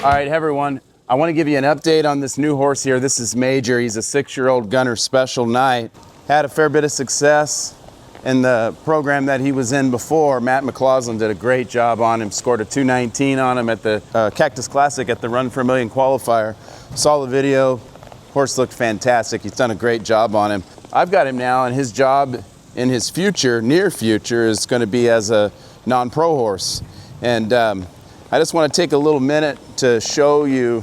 All right, everyone, I want to give you an update on this new horse here. This is Major. He's a 6-year-old Gunner Special Nite. Had a fair bit of success in the program that he was in before. Matt McLaughlin did a great job on him, scored a 219 on him at the Cactus Classic at the Run for a Million qualifier. Saw the video. Horse looked fantastic. He's done a great job on him. I've got him now, and his job in his future, near future, is going to be as a non-pro horse. And I just want to take a little minute to show you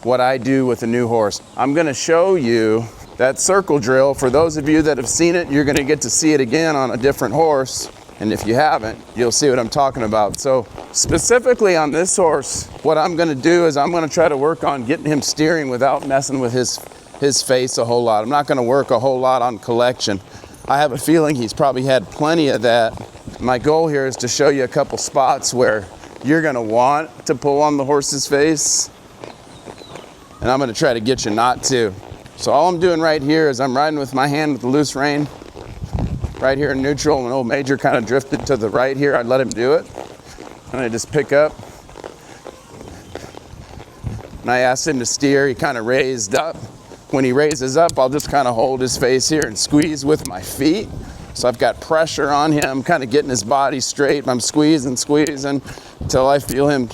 what I do with a new horse. I'm going to show you that circle drill. For those of you that have seen it, you're going to get to see it again on a different horse. And if you haven't, you'll see what I'm talking about. So specifically on this horse, what I'm going to do is I'm going to try to work on getting him steering without messing with his face a whole lot. I'm not going to work a whole lot on collection. I have a feeling he's probably had plenty of that. My goal here is to show you a couple spots where you're going to want to pull on the horse's face, and I'm going to try to get you not to. So all I'm doing right here is I'm riding with my hand with the loose rein right here in neutral, and old Major kind of drifted to the right here. I'd let him do it, and I just pick up, and I asked him to steer. He kind of raised up. When he raises up, I'll just kind of hold his face here and squeeze with my feet. So I've got pressure on him, kind of getting his body straight. I'm squeezing until I feel him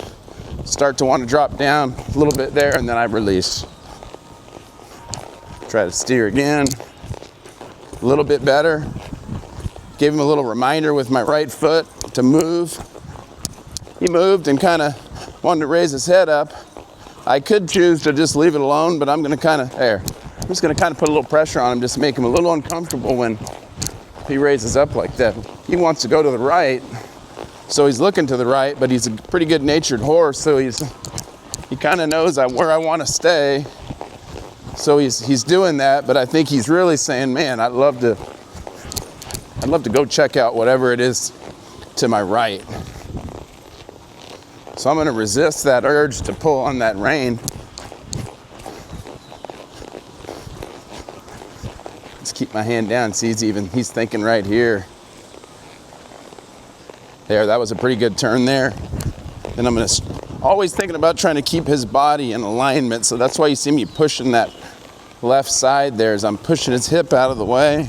start to want to drop down a little bit there, and then I release. Try to steer again, a little bit better. Gave him a little reminder with my right foot to move. He moved and kind of wanted to raise his head up. I could choose to just leave it alone, but I'm just going to kind of put a little pressure on him, just make him a little uncomfortable when he raises up like that. He wants to go to the right, so he's looking to the right, but he's a pretty good natured horse, so he kind of knows where I want to stay. So he's doing that, but I think he's really saying, man, I'd love to go check out whatever it is to my right. So I'm going to resist that urge to pull on that rein. Just keep my hand down. See, he's thinking right here. There, that was a pretty good turn there. Then I'm always thinking about trying to keep his body in alignment. So that's why you see me pushing that left side there, as I'm pushing his hip out of the way,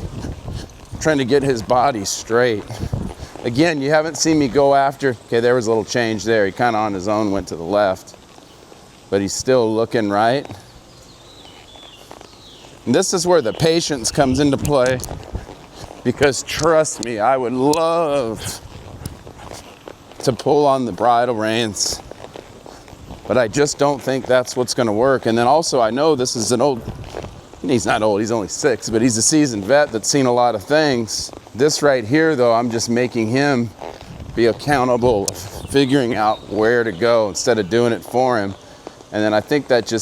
trying to get his body straight. Again, you haven't seen me go after. Okay, there was a little change there. He kind of on his own went to the left, but he's still looking right. And this is where the patience comes into play, because trust me, I would love to pull on the bridle reins, but I just don't think that's what's going to work. And then also, I know this is he's not old, he's only 6, but he's a seasoned vet that's seen a lot of things. This right here, though, I'm just making him be accountable, figuring out where to go instead of doing it for him. And then I think that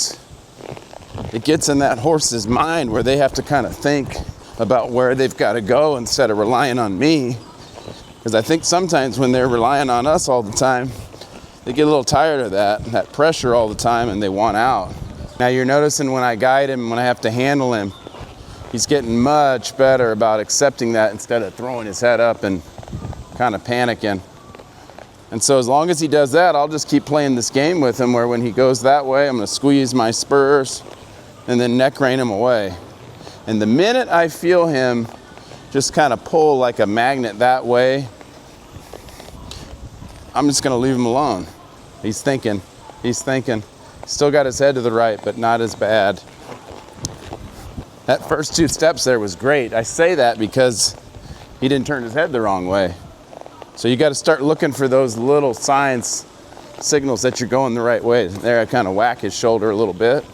it gets in that horse's mind where they have to kind of think about where they've got to go instead of relying on me. Because I think sometimes when they're relying on us all the time, they get a little tired of that pressure all the time, and they want out. Now you're noticing when I guide him, when I have to handle him, he's getting much better about accepting that instead of throwing his head up and kind of panicking. And so as long as he does that, I'll just keep playing this game with him, where when he goes that way, I'm going to squeeze my spurs and then neck rein him away. And the minute I feel him just kind of pull like a magnet that way, I'm just going to leave him alone. He's thinking. Still got his head to the right, but not as bad. That first 2 steps there was great. I say that because he didn't turn his head the wrong way. So you got to start looking for those little signals that you're going the right way. There, I kind of whack his shoulder a little bit.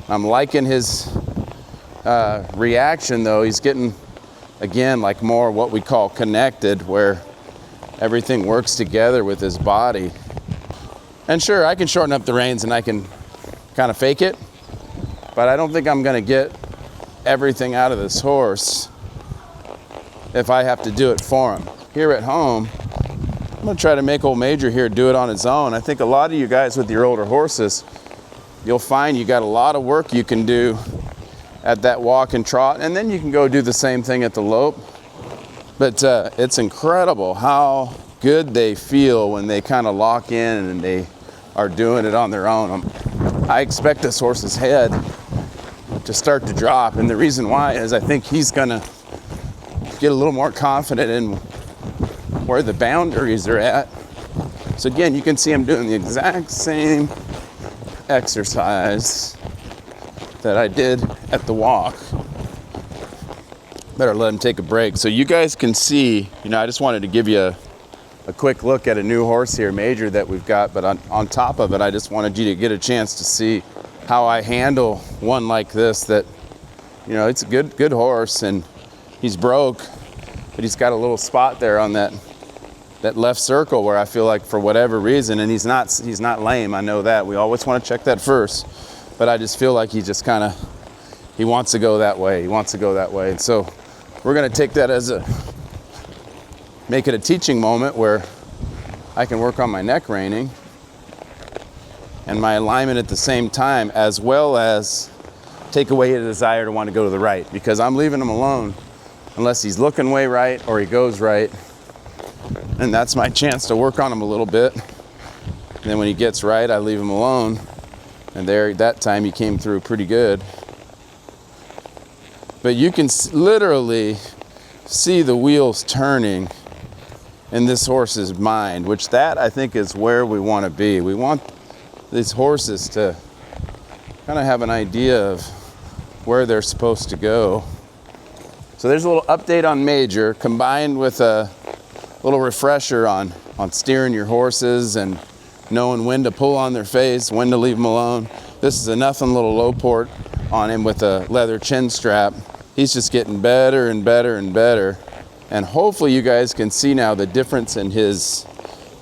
I'm liking his reaction, though. He's getting, again, like more what we call connected, where everything works together with his body. And sure, I can shorten up the reins and I can kind of fake it, but I don't think I'm going to get everything out of this horse if I have to do it for him. Here at home, I'm going to try to make old Major here do it on his own. I think a lot of you guys with your older horses, you'll find you got a lot of work you can do at that walk and trot, and then you can go do the same thing at the lope. But it's incredible how good they feel when they kind of lock in and they are doing it on their own. I expect this horse's head to start to drop, and the reason why is I think he's gonna get a little more confident in where the boundaries are at. So again, you can see I'm doing the exact same exercise that I did at the walk. Better let him take a break. So you guys can see, I just wanted to give you a quick look at a new horse here, Major, that we've got, but on top of it, I just wanted you to get a chance to see how I handle one like this that, it's a good horse, and he's broke, but he's got a little spot there on that left circle where I feel like for whatever reason, and he's not lame, I know that. We always want to check that first, but I just feel like he just he wants to go that way. He wants to go that way. And so we're going to take that as make it a teaching moment where I can work on my neck reining and my alignment at the same time, as well as take away a desire to want to go to the right, because I'm leaving him alone unless he's looking way right or he goes right. And that's my chance to work on him a little bit. And then when he gets right, I leave him alone. And that time he came through pretty good. But you can literally see the wheels turning in this horse's mind, which that I think is where we want to be. We want these horses to kind of have an idea of where they're supposed to go. So there's a little update on Major, combined with a little refresher on steering your horses and knowing when to pull on their face, when to leave them alone. This is a nothing little low port on him with a leather chin strap. He's just getting better and better and better. And hopefully you guys can see now the difference in his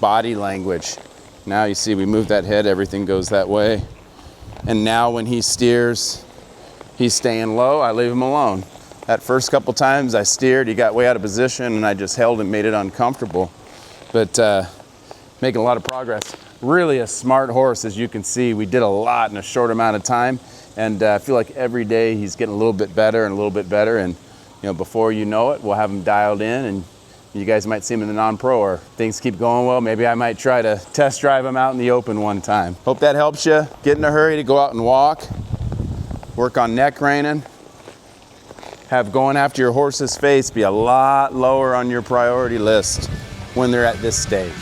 body language. Now you see we move that head, everything goes that way. And now when he steers, he's staying low, I leave him alone. That first couple times I steered, he got way out of position and I just held and made it uncomfortable. But making a lot of progress. Really a smart horse, as you can see. We did a lot in a short amount of time, and I feel like every day he's getting a little bit better and a little bit better, and before you know it, we'll have him dialed in, and you guys might see him in the non-pro, or things keep going well, maybe I might try to test drive him out in the open one time. Hope that helps you. Get in a hurry to go out and walk, work on neck reining, have going after your horse's face be a lot lower on your priority list when they're at this stage.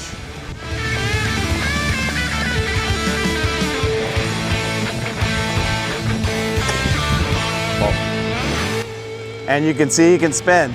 And you can see he can spin.